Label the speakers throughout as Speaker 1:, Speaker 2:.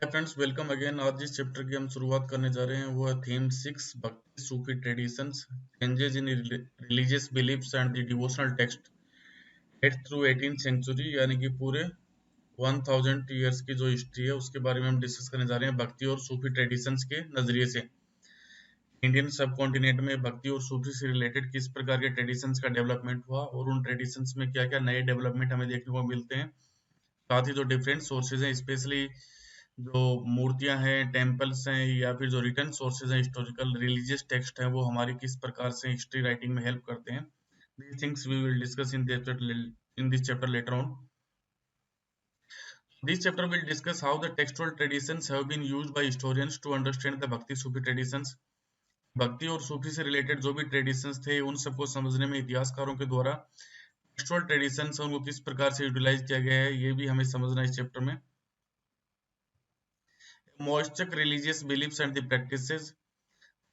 Speaker 1: Hi friends, welcome again. आज जिस chapter की हम शुरुआत करने जा रहे हैं वो है theme 6 Bhakti Sufi traditions, changes in religious beliefs and the devotional texts 8 through 18th century, यानी कि पूरे 1000 ईयर्स की जो हिस्ट्री है उसके बारे में हम डिस्कस करने जा रहे हैं भक्ति और सूफी ट्रेडिशंस के नजरिए से। इंडियन सब कॉन्टिनेंट में भक्ति और सूफी से रिलेटेड किस प्रकार के ट्रेडिशंस का डेवलपमेंट हुआ और उन ट्रेडिशंस में क्या क्या नए डेवलपमेंट हमें देखने को मिलते हैं। साथ ही जो डिफरेंट सोर्सेज हैं, स्पेशली जो मूर्तियां हैं, टेम्पल्स हैं, या फिर जो रिटर्न सोर्सेज हैं, हिस्टोरिकल रिलीजियस टेक्स्ट हैं, वो हमारी किस प्रकार से हिस्ट्री राइटिंग में हेल्प करते हैं। These things we will discuss in this chapter later on. This chapter will discuss how the textual traditions have been used by historians to understand the Bhakti Sufi traditions. भक्ति और सूफी से related जो भी traditions थे उन सबको समझने में इतिहासकारों के द्वारा टेक्सुअल ट्रेडिशंस उनको किस प्रकार से यूटिलाइज किया गया है, ये भी हमें समझना है इस चैप्टर में। Moistic religious beliefs and the practices.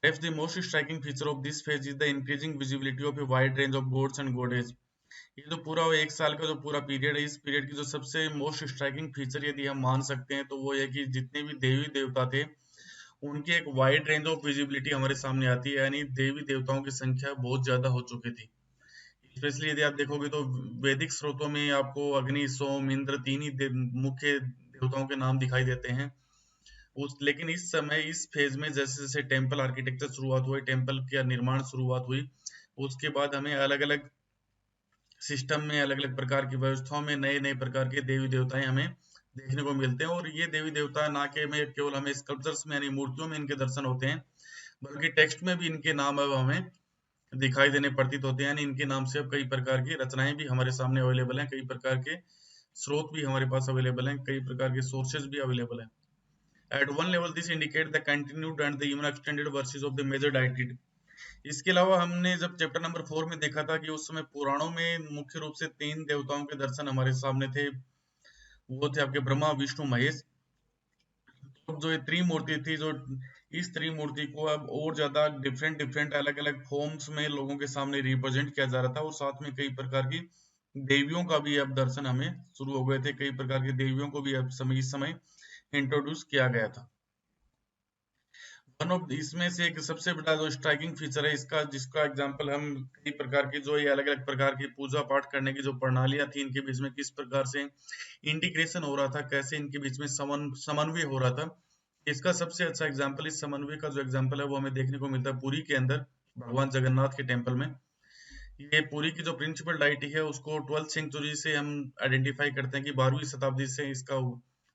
Speaker 1: Perhaps the most striking feature of this phase is the increasing visibility of a wide range of gods and goddesses. ये जो पूरा एक साल का जो पूरा पीरियड है, इस पीरियड की जो सबसे मोस्ट स्ट्राइकिंग फीचर यदि हम मान सकते हैं तो वो ये कि जितने भी देवी देवता थे उनकी एक वाइड रेंज ऑफ विजिबिलिटी हमारे सामने आती है, यानी देवी देवताओं की संख्या बहुत ज्यादा हो चुकी थी। स्पेशली यदि आप देखोगे तो वैदिक स्रोतों में आपको अग्नि, सोम, इंद्र तीन ही मुख्य देवताओं के नाम दिखाई देते हैं। लेकिन इस समय इस फेज में जैसे जैसे टेम्पल आर्किटेक्चर शुरुआत हुई, टेम्पल का निर्माण शुरुआत हुई, उसके बाद हमें अलग अलग सिस्टम में, अलग अलग प्रकार की व्यवस्थाओं में नए नए प्रकार के देवी देवताएं हमें देखने को मिलते हैं। और ये देवी देवता ना के में केवल हमें स्कल्पचर्स में यानी मूर्तियों में इनके दर्शन होते हैं, बल्कि टेक्स्ट में भी इनके नाम अब हमें दिखाई देने प्रतीत होते हैं। यानी इनके नाम से अब कई प्रकार की रचनाएं भी हमारे सामने अवेलेबल हैं, कई प्रकार के स्रोत भी हमारे पास अवेलेबल हैं, कई प्रकार के सोर्सेज भी अवेलेबल हैं। At one level, this indicates the continued and the even extended verses of the major deity. इसके अलावा हमने जब चैप्टर नंबर 4 में देखा था कि उस समय पुराणों में मुख्य रूप से 3 देवताओं के दर्शन हमारे सामने थे। वो थे आपके ब्रह्मा, विष्णु, महेश। तो जो ये त्रिमूर्ति थी, जो इस त्रिमूर्ति को अब और ज्यादा डिफरेंट डिफरेंट अलग अलग फॉर्म्स में लोगों के सामने रिप्रेजेंट किया जा रहा था, और साथ में कई प्रकार की देवियों का भी अब दर्शन हमें शुरू हो गए थे। कई प्रकार की देवियों को भी अब इस समय इंट्रोड्यूस किया गया था। वन ऑफ इसमें से एक सबसे बड़ा जो स्ट्राइकिंग फीचर है इसका, जिसका एग्जांपल हम कई प्रकार की जो ये अलग अलग प्रकार की पूजा पाठ करने की जो प्रणालियां थी इनके बीच में किस प्रकार से इंटीग्रेशन हो रहा था, कैसे इनके बीच में समन्वय हो रहा था, इसका सबसे अच्छा एग्जांपल, इस समन्वय का जो एग्जांपल है वो हमें देखने को मिलता है पुरी के अंदर भगवान जगन्नाथ के टेम्पल में। ये पुरी की जो प्रिंसिपल डाइटी है उसको 12th सेंचुरी से हम आइडेंटिफाई करते हैं कि 12वीं शताब्दी से इसका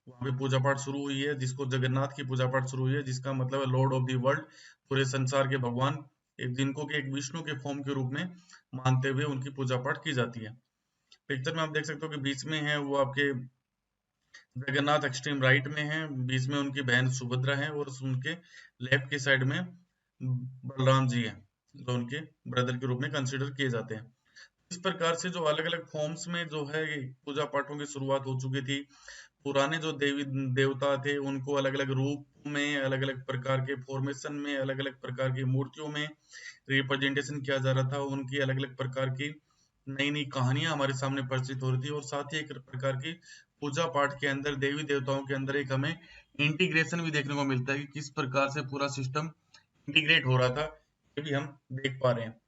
Speaker 1: वहां पे पूजा पाठ शुरू हुई है, जिसको जगन्नाथ की पूजा पाठ शुरू हुई है, जिसका मतलब है लॉर्ड ऑफ द वर्ल्ड, पूरे संसार के भगवान, एक जिनको के एक विष्णु के फॉर्म के रूप में मानते हुए उनकी पूजा पाठ की जाती है। पिक्चर में आप देख सकते हो कि बीच में है वो आपके जगन्नाथ एक्सट्रीम राइट में है, बीच में उनकी बहन सुभद्रा है, और उनके लेफ्ट की साइड में बलराम जी हैं, जो उनके ब्रदर के रूप में कंसिडर किए जाते हैं। इस प्रकार से जो अलग अलग फॉर्म्स में जो है पूजा पाठों की शुरुआत हो चुकी थी। पुराने जो देवी देवता थे उनको अलग अलग रूप में, अलग अलग प्रकार के फॉर्मेशन में, अलग अलग प्रकार की मूर्तियों में रिप्रेजेंटेशन किया जा रहा था। उनकी अलग अलग प्रकार की नई नई कहानियां हमारे सामने प्रचलित हो रही थी, और साथ ही एक प्रकार की पूजा पाठ के अंदर देवी देवताओं के अंदर एक हमें इंटीग्रेशन भी देखने को मिलता है कि किस प्रकार से पूरा सिस्टम इंटीग्रेट हो रहा था, ये भी हम देख पा रहे हैं।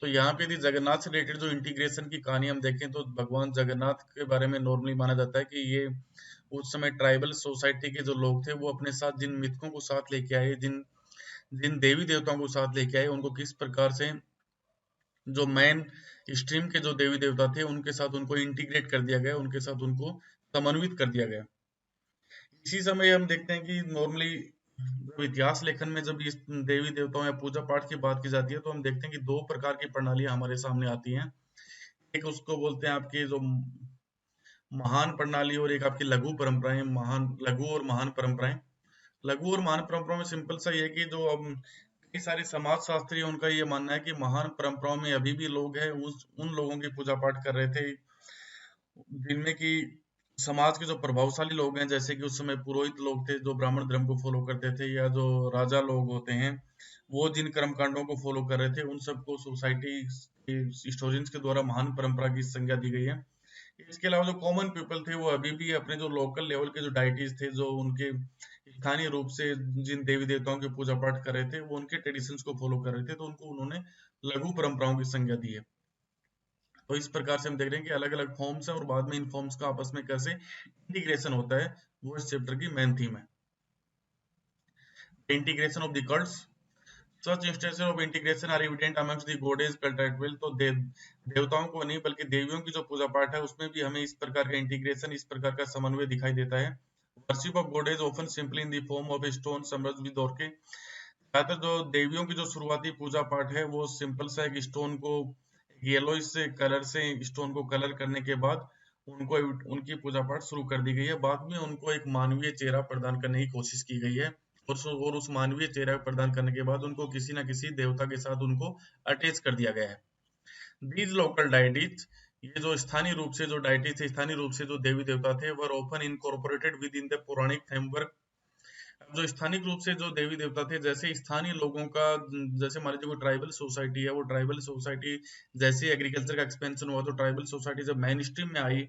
Speaker 1: तो यहाँ पे यदि जगन्नाथ से रिलेटेड जो इंटीग्रेशन की कहानी हम देखें तो भगवान जगन्नाथ के बारे में नॉर्मली माना जाता है कि ये उस समय ट्राइबल सोसाइटी के जो लोग थे वो अपने साथ जिन मिथकों को साथ लेके आए, जिन जिन देवी देवताओं को साथ लेके आए, उनको किस प्रकार से जो मेन स्ट्रीम के जो देवी देवता थे उनके साथ उनको इंटीग्रेट कर दिया गया, उनके साथ उनको समन्वित कर दिया गया। इसी समय हम देखते हैं कि नॉर्मली जब इतिहास लेखन में जब इस देवी देवताओं या पूजा पाठ की बात की जाती है तो हम देखते हैं कि दो प्रकार की प्रणालियां हमारे सामने आती हैं। एक उसको बोलते हैं आपकी जो महान प्रणाली, और एक आपकी लघु परंपराएं, महान लघु और महान परंपराएं। लघु और महान परंपराओं में सिंपल सा ये है कि जो अब कई सारे समाज शास्त्री हैं उनका ये मानना है कि महान परंपराओं में अभी भी लोग हैं उन लोगों की पूजा पाठ कर रहे थे जिनमें कि समाज के जो प्रभावशाली लोग हैं, जैसे कि उस समय पुरोहित लोग थे जो ब्राह्मण धर्म को फॉलो करते थे, या जो राजा लोग होते हैं वो जिन कर्म कांडों को फॉलो कर रहे थे, उन सबको सोसाइटी हिस्टोरियंस के द्वारा महान परंपरा की संज्ञा दी गई है। इसके अलावा जो कॉमन पीपल थे वो अभी भी अपने जो लोकल लेवल के जो डाइटीज थे, जो उनके स्थानीय रूप से जिन देवी देवताओं की पूजा पाठ कर रहे थे, वो उनके ट्रेडिशंस को फॉलो कर रहे थे, तो उनको उन्होंने लघु परंपराओं की संज्ञा दी है। तो इस प्रकार से हम देख रहे हैं कि अलग अलग फॉर्म्स हैं और बाद में इन फॉर्म्स का आपस में कैसे इंटीग्रेशन होता है, वो इस चैप्टर की मेन थीम है। Integration of the cults, such instances of integration are evident amongst the goddess cult as well। तो देवताओं को नहीं बल्कि देवियों की जो पूजा पाठ है उसमें भी हमें इस प्रकार का इंटीग्रेशन, इस प्रकार का समन्वय दिखाई देता है। Worship of goddess often simply in the form of a stone समर्ज्ड with orchid, ज्यादातर जो देवियों की जो शुरुआती पूजा पाठ है वो सिंपल सा एक स्टोन को येलोइश से कलर से स्टोन को कलर करने के बाद उनको उनकी पूजा पाठ शुरू कर दी गई है। बाद में उनको एक मानवीय चेहरा प्रदान करने की कोशिश की गई है और उस मानवीय चेहरा प्रदान करने के बाद उनको किसी न किसी देवता के साथ उनको अटैच कर दिया गया है। दीज लोकल डाइटीज, ये जो स्थानीय रूप से जो डाइटीज थे, स्थानीय रूप से जो देवी देवता थे, were often incorporated with in the पौराणिक फ्रेमवर्क। अब जो स्थानिक रूप से जो देवी देवता थे, जैसे स्थानीय लोगों का, जैसे मान लीजिए कोई ट्राइबल सोसाइटी है, वो ट्राइबल सोसाइटी जैसे एग्रीकल्चर का एक्सपेंशन हुआ तो ट्राइबल सोसाइटी जब मेन स्ट्रीम में आई,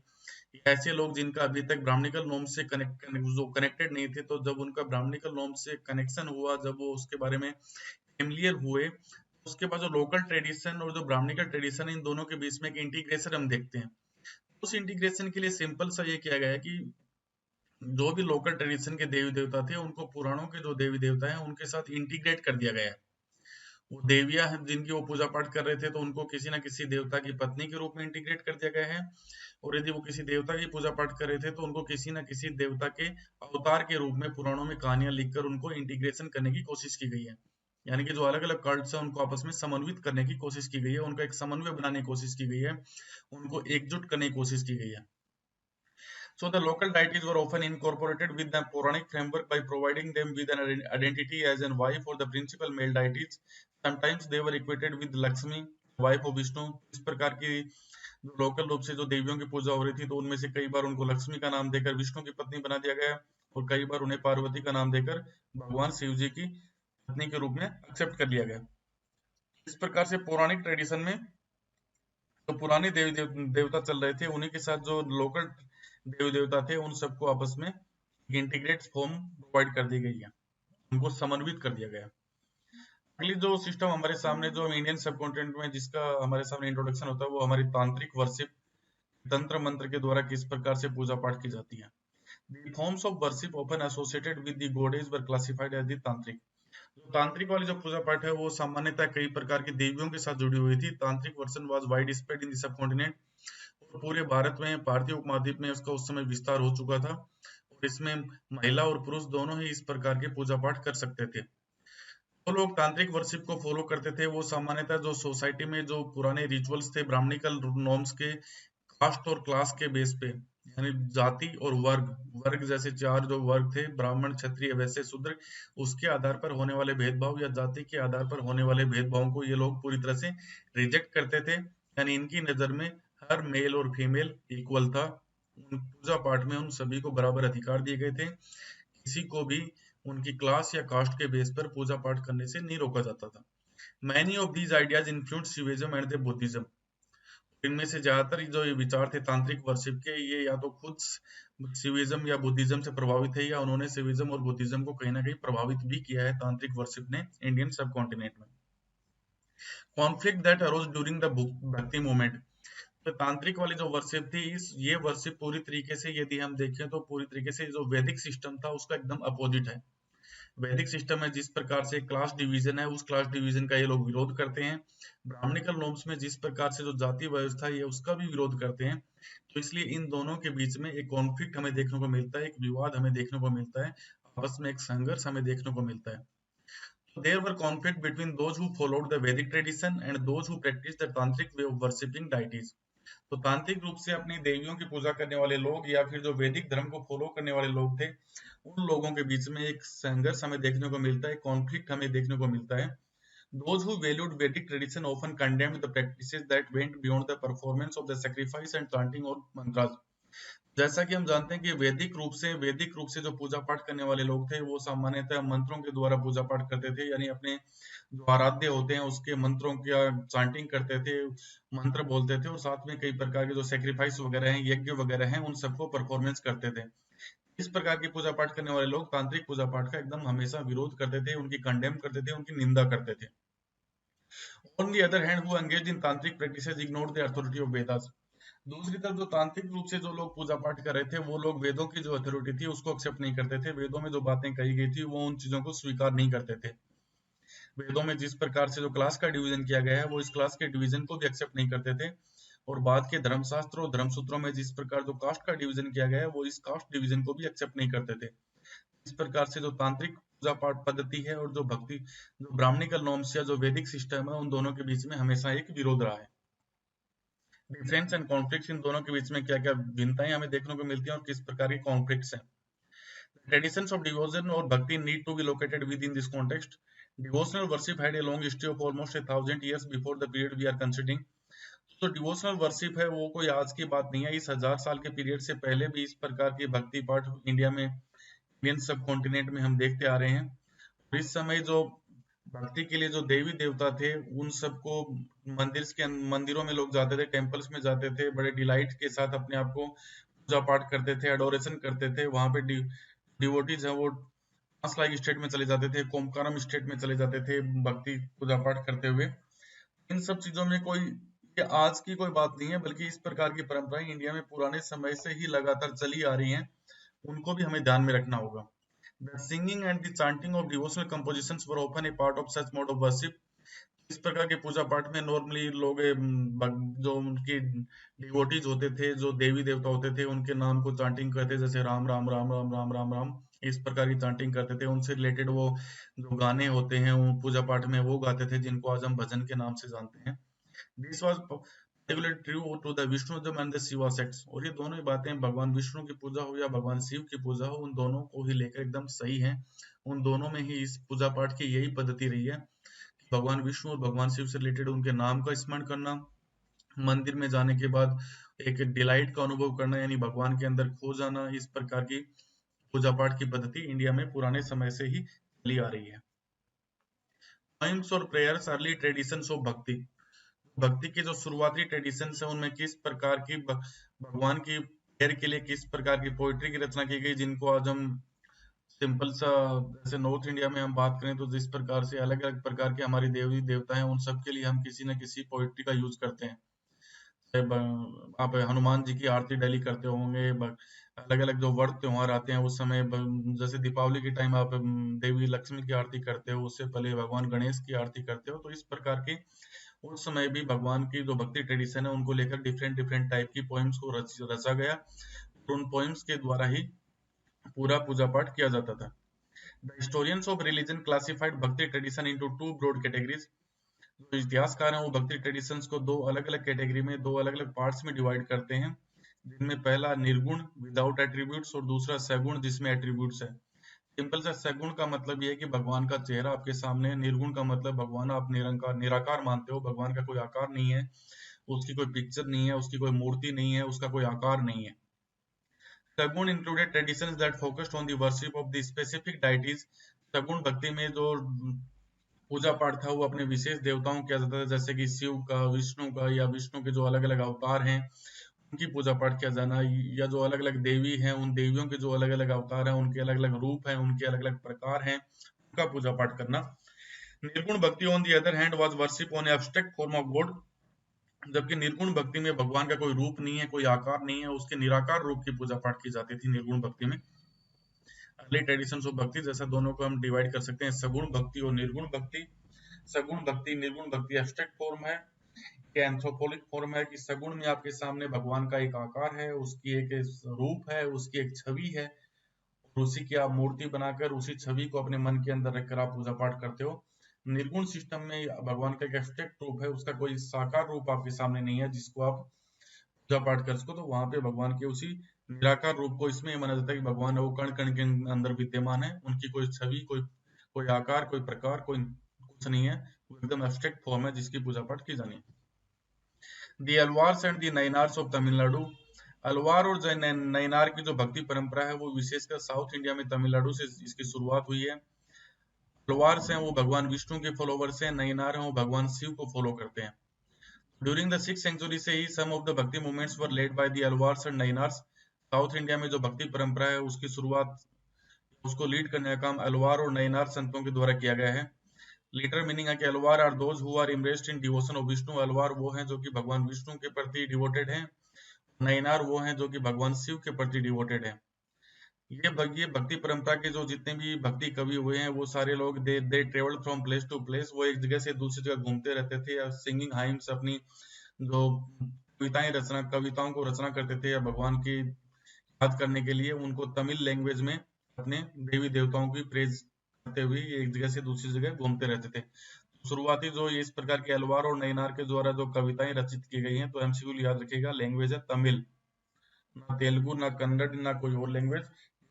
Speaker 1: ऐसे लोग जिनका अभी तक ब्राह्मणिकल नॉर्म से कनेक्टेड नहीं थे, तो जब उनका ब्राह्मणिकल नॉर्म से कनेक्शन हुआ, जब वो उसके बारे में फेमिलियर हुए, उसके बाद जो लोकल ट्रेडिशन और जो ब्राह्मणिकल ट्रेडिशन, इन दोनों के बीच में एक इंटीग्रेशन हम देखते हैं। उस इंटीग्रेशन के लिए सिंपल सा ये किया गया है कि जो भी लोकल ट्रेडिशन के देवी देवता थे उनको पुराणों के जो देवी देवता हैं उनके साथ इंटीग्रेट कर दिया गया है। वो देवियां हैं जिनकी वो पूजा पाठ कर रहे थे, तो उनको किसी ना किसी देवता की पत्नी के रूप में इंटीग्रेट कर दिया गया है, और यदि वो किसी देवता की पूजा पाठ कर रहे थे तो उनको किसी ना किसी देवता के अवतार के रूप में पुराणों में कहानियां लिखकर उनको इंटीग्रेशन करने की कोशिश की गई है। यानी कि जो अलग अलग कल्ट्स हैं उनको आपस में समन्वित करने की कोशिश की गई है, उनका एक समन्वय बनाने की कोशिश की गई है, उनको एकजुट करने की कोशिश की गई है। So the local deities were often incorporated with the Puranic framework by providing them with an identity as a wife for the principal male deities. Sometimes they were equated with Lakshmi, wife of Vishnu। इस प्रकार की जो local रूप से जो देवियों की पूजा हो रही थी, तो उनमें से कई बार उनको लक्ष्मी का नाम देकर विष्णु की पत्नी बना दिया गया, और कई बार उन्हें पार्वती का नाम देकर भगवान शिव जी की पत्नी के रूप में एक्सेप्ट कर लिया गया। इस प्रकार से पौराणिक ट्रेडिशन में जो पुराने देवता चल रहे थे, उन्हीं के साथ जो लोकल देवी देवता थे, उन सबको आपस में इंटीग्रेट फॉर्म प्रोवाइड कर दी गई है, उनको समन्वित कर दिया गया। अगली जो सिस्टम हमारे सामने, जो इंडियन सब कॉन्टिनेंट में जिसका हमारे सामने इंट्रोडक्शन होता है, वो हमारी तांत्रिक वर्शिप, तंत्र मंत्र के द्वारा किस प्रकार से पूजा पाठ की जाती है। The forms of worship often associated with the goddess were classified as the तांत्रिक। जो तांत्रिक वाली जो पूजा पाठ है वो सामान्यतः कई प्रकार की देवियों के साथ जुड़ी हुई थी। तांत्रिक version was wide spread in the sub continent, और पूरे भारत में, भारतीय उपमहाद्वीप में उसका उस समय विस्तार हो चुका था, और इसमें महिला और पुरुष दोनों ही इस प्रकार के पूजा पाठ कर सकते थे। तो लोग तांत्रिक वर्शिप को फॉलो करते थे, वो सामान्यतः जो सोसाइटी में जो पुराने रिचुअल्स थे ब्राह्मणिकल नॉर्म्स के, कास्ट और क्लास के बेस पे, यानी जाति और वर्ग, वर्ग जैसे चार जो वर्ग थे, ब्राह्मण क्षत्रिय वैश्य शूद्र, उसके आधार पर होने वाले भेदभाव या जाति के आधार पर होने वाले भेदभाव को ये लोग पूरी तरह से रिजेक्ट करते थे। यानी इनकी नजर में हर मेल और फीमेल इक्वल था, पूजा पाठ में उन सभी को बराबर अधिकार दिए गए थे, किसी को भी उनकी क्लास या कास्ट के बेस पर पूजा पाठ करने से नहीं रोका जाता था। Many of these ideas influence शिविज्म and the Buddhism. इनमें से ज्यादातर जो ये विचार थे तांत्रिक वर्शिप के, ये या तो खुद शिविज्म या बुद्धिज्म से प्रभावित है, या उन्होंने शिविज्म और बुद्धिज्म को कहीं ना कहीं प्रभावित भी किया है तांत्रिक वर्शिप ने इंडियन सब कॉन्टिनेंट में। Conflict that arose during the bhakti movement. तो तांत्रिक वाली जो वर्शिप थी, ये वर्शिप पूरी तरीके से यदि हम देखें तो पूरी तरीके से जो वैदिक सिस्टम था उसका एकदम अपोजिट है। वैदिक सिस्टम में जिस प्रकार से क्लास डिवीजन है, उस क्लास डिवीजन का ये लोग विरोध करते हैं। ब्राह्मणिकल नॉर्म्स में जिस प्रकार से जो जाति व्यवस्था है, उसका भी विरोध करते हैं। तो इसलिए इन दोनों के बीच में एक कॉन्फ्लिक्ट हमें देखने को मिलता है, एक विवाद हमें देखने को मिलता है, आपस में एक संघर्ष हमें देखने को मिलता है। There were conflict between those who followed the Vedic tradition and those who practiced the tantric way of worshipping deities। तो तांत्रिक रूप से अपनी देवियों की पूजा करने वाले लोग या फिर जो वैदिक धर्म को फॉलो करने वाले लोग थे, उन लोगों के बीच में एक संघर्ष हमें देखने को मिलता है, कॉन्फ्लिक्ट हमें देखने को मिलता है। Those who valued Vedic tradition often condemned the practices that went beyond the performance of the sacrifice and chanting or mantras। जैसा कि हम जानते हैं कि वैदिक रूप से जो पूजा पाठ करने वाले लोग थे वो सामान्यतः मंत्रों के द्वारा पूजा पाठ करते थे, यानी अपने जो आराध्य होते हैं उसके मंत्रों की चांटिंग करते थे, मंत्र बोलते थे और साथ में कई प्रकार के जो सेक्रीफाइस वगैरह हैं, यज्ञ वगैरह हैं, उन सबको परफॉर्मेंस करते थे। इस प्रकार की पूजा पाठ करने वाले लोग तांत्रिक पूजा पाठ का एकदम हमेशा विरोध करते थे, उनकी कंडेम करते थे, उनकी निंदा करते थे। On the other hand, who engaged in tantric practices ignored the authority of Vedas. दूसरी तरफ जो तांत्रिक रूप से जो लोग पूजा पाठ कर रहे थे वो लोग वेदों की जो अथॉरिटी थी उसको एक्सेप्ट नहीं करते थे, वेदों में जो बातें कही गई थी वो उन चीजों को स्वीकार नहीं करते थे। वेदों में जिस प्रकार से जो क्लास का डिवीजन किया गया है वो इस क्लास के डिवीजन को भी एक्सेप्ट नहीं करते थे, और बाद के धर्मशास्त्र और धर्मसूत्रों में जिस प्रकार जो कास्ट का डिवीजन किया गया है वो इस कास्ट डिवीजन को भी एक्सेप्ट नहीं करते थे। इस प्रकार से जो तांत्रिक पूजा पाठ पद्धति है और जो भक्ति जो ब्राह्मणिकल नॉर्म्स या जो वैदिक सिस्टम है उन दोनों के बीच में हमेशा एक विरोध रहा है। डिफरेंस एंड कॉन्फ्लिक्ट्स, इन दोनों के बीच में क्या क्या भिन्नताएं हमें देखने को मिलती हैं और किस प्रकार के कॉन्फ्लिक्ट्स हैं। Traditions of devotion or bhakti need to be located within this context. Devotional worship had a long history of almost 1,000 years before the period we are considering. तो डिवोशनल वर्शिप है वो कोई आज की बात नहीं है, इस 1000 साल के पीरियड से पहले भी इस प्रकार की भक्ति पाठ इंडिया में, इंडियन सब कॉन्टिनेंट में हम देखते आ रहे हैं। और इस समय जो भक्ति के लिए जो देवी देवता थे उन सबको मंदिरों में लोग जाते थे, टेम्पल्स में जाते थे, बड़े डिलाइट के साथ अपने आप को पूजा पाठ करते थे, एडोरेशन करते थे। वहां पे डिवोटीज है वो ट्रांस लाइक स्टेट में चले जाते थे, कोमकारम स्टेट में चले जाते थे भक्ति पूजा पाठ करते हुए। इन सब चीजों में कोई ये आज की कोई बात नहीं है, बल्कि इस प्रकार की परंपराएं इंडिया में पुराने समय से ही लगातार चली आ रही हैं, उनको भी हमें ध्यान में रखना होगा। The singing and the chanting of devotional compositions were often a part of such mode of worship. इस प्रकार के पूजा पाठ में नॉर्मली लोग जो उनकी डिवोटीज होते थे, जो देवी देवता होते थे, उनके नाम को चांटिंग करते, जैसे राम राम राम राम राम राम राम, इस प्रकार की चांटिंग करते थे। उनसे रिलेटेड वो जो गाने होते हैं वो पूजा पाठ में वो गाते थे, जिनको आज हम भजन के नाम से जानते हैं। This was particularly true to the Vishnuism and the Shiva sects। और ये दोनों ही बातें भगवान विष्णु की पूजा हो या भगवान शिव की पूजा हो, उन दोनों को ही लेकर एकदम सही है। उन दोनों में ही इस पूजा पाठ की यही पद्धति रही है कि भगवान विष्णु और भगवान शिव से रिलेटेड उनके नाम का स्मरण करना, मंदिर में जाने के बाद एक डिलाइट का अनुभव करना, यानी भगवान के अंदर खो जाना। इस प्रकार की पूजा पाठ की पद्धति इंडिया में पुराने समय से ही चली आ रही है। Poems और प्रेयर्स अर्ली ट्रेडिशंस ऑफ भक्ति। भक्ति के जो शुरुआती ट्रेडिशंस है उनमें किस प्रकार की भगवान की प्रेयर के लिए किस प्रकार की पोइट्री की रचना की गई, जिनको आज हम सिंपल सा जैसे नॉर्थ इंडिया में हम बात करें तो जिस प्रकार से अलग अलग प्रकार के हमारी देवी देवता हैं उन सब के लिए हम किसी न किसी पोइट्री का यूज करते हैं। आप हनुमान जी की आरती डेली करते होंगे, अलग अलग जो व्रत त्योहार आते हैं उस समय जैसे दीपावली के टाइम आप देवी लक्ष्मी की आरती करते हो, उससे पहले भगवान गणेश की आरती करते हो। तो इस प्रकार की उस समय भी भगवान की जो भक्ति ट्रेडिशन है उनको लेकर डिफरेंट डिफरेंट टाइप की पोएम्स को रचा गया और उन पोएम्स के द्वारा ही पूरा पूजा पाठ किया जाता था। The historians of religion classified Bhakti tradition into two broad categories. जो इतिहासकार हैं वो भक्ति ट्रेडिशंस को दो अलग अलग कैटेगरी में, दो अलग अलग पार्ट्स में डिवाइड करते हैं, जिनमें पहला निर्गुण विदाउट एट्रीब्यूट्स और दूसरा सगुण जिसमें एट्रीब्यूट्स है। सिंपल सा सगुण का मतलब ये है कि भगवान का चेहरा आपके सामने है, निर्गुण का मतलब भगवान आप निरंकार निराकार मानते हो, भगवान का कोई आकार नहीं है, उसकी कोई पिक्चर नहीं है, उसकी कोई मूर्ति नहीं है, उसका कोई आकार नहीं है। सगुण included traditions that focused on the worship of the specific deities. सगुण भक्ति में जो पूजा पाठ था वो अपने विशेष देवताओं किया जाता था, जैसे कि शिव का, विष्णु का, या विष्णु के जो अलग अलग अवतार हैं उनकी पूजा पाठ किया जाना, या जो अलग अलग देवी हैं उन देवियों के जो अलग अलग अवतार हैं, उनके अलग अलग रूप हैं, उनके अलग अलग प्रकार हैं, उनका पूजा पाठ करना। निर्गुण भक्ति on the other hand was worship on abstract form of God. जबकि निर्गुण भक्ति में भगवान का कोई रूप नहीं है, कोई आकार नहीं है, उसके निराकार रूप की पूजा पाठ की जाती थी निर्गुण भक्ति में। अर्ली ट्रेडिशंस ऑफ भक्ति, जैसा दोनों को हम डिवाइड कर सकते हैं, सगुण भक्ति और निर्गुण भक्ति। सगुण भक्ति, निर्गुण भक्ति एब्स्ट्रैक्ट फॉर्म है, एंथ्रोपोलिक फॉर्म है कि सगुण में आपके सामने भगवान का एक आकार है, उसकी एक रूप है, उसकी एक छवि है, और उसी की आप मूर्ति बनाकर उसी छवि को अपने मन के अंदर रखकर आप पूजा पाठ करते हो। निर्गुण सिस्टम में भगवान का एक एब्स्ट्रैक्ट रूप है, उसका कोई साकार रूप आपके सामने नहीं है जिसको आप पूजा पाठ कर सको। तो वहां पे भगवान के उसी निराकार रूप को इसमें माना जाता है कि भगवान है वो कण कण के अंदर विद्यमान है, उनकी कोई छवि, कोई आकार, कोई प्रकार, कोई कुछ नहीं है, वो एकदम एब्स्ट्रैक्ट फॉर्म है जिसकी पूजा पाठ की जानी है। The Alvars and the Nainars of Tamil Nadu. Alvar और नैनार की जो भक्ति परंपरा है वो विशेषकर साउथ इंडिया में तमिलनाडु से इसकी शुरुआत हुई है। अलवार्स हैं वो भगवान विष्णु के फॉलोवर्स हैं, नैनार हैं वो भगवान शिव को फॉलो करते हैं। ड्यूरिंग द 6th century से ही some of the Bhakti movements were led by the Alvars and Nayanars. South India में जो भक्ति परंपरा है उसकी शुरुआत, उसको लीड करने का काम अलवार और नैनार संतों के द्वारा किया गया है। लेटर मीनिंग है कि Alvar are those who are immersed in devotion of Vishnu. Alvar वो हैं जो कि भगवान विष्णु के प्रति डिवोटेड हैं। नैनार वो हैं जो कि भगवान शिव के प्रति डिवोटेड हैं। ये भक्ति परंपरा के जो जितने भी भक्ति कवि हुए हैं वो सारे लोग they travel from place to place. वो एक जगह से दूसरी जगह घूमते रहते थे या सिंगिंग हाइम्स अपनी जो कविताओं को रचना करते थे या भगवान की याद करने के लिए उनको तमिल लैंग्वेज में अपने देवी देवताओं की प्रेज करते हुए एक जगह से दूसरी जगह घूमते रहते थे। शुरुआती जो इस प्रकार के अलवार और नैनार के द्वारा जो कविताएं रचित की गई हैं तो एमसीक्यू याद रखिएगा, लैंग्वेज है तमिल, ना तेलुगु ना कन्नड़ ना कोई और लैंग्वेज।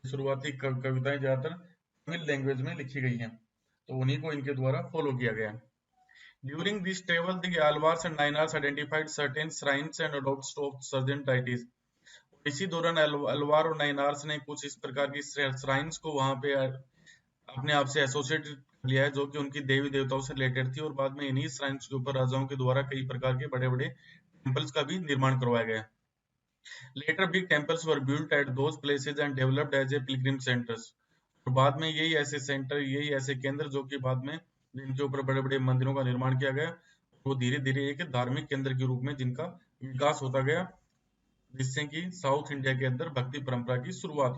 Speaker 1: शुरुआती कविताएं ज्यादातर तमिल लैंग्वेज में लिखी गई हैं तो उन्हीं को इनके द्वारा फॉलो किया गया। During this travel the Alvars and Nayanars identified certain shrines and abodes of certain deities. इसी दौरान अलवार और नायनार्स ने कुछ इस प्रकार की श्राइन्स को वहां पे अपने आप से एसोसिएट लिया है जो कि उनकी देवी देवताओं से रिलेटेड थी, और बाद में इन्हीं श्राइन्स के ऊपर राजाओं के द्वारा कई प्रकार के बड़े बड़े टेम्पल्स का भी निर्माण करवाया गया। Later big temples were built at those places and developed as a pilgrim centers। और बाद में यही ऐसे केंद्र जो कि बाद में जिनके ऊपर बड़े बड़े मंदिरों का निर्माण किया गया, वो धीरे धीरे एक धार्मिक केंद्र के रूप में जिनका विकास होता गया, जिससे कि साउथ इंडिया के अंदर भक्ति परंपरा की शुरुआत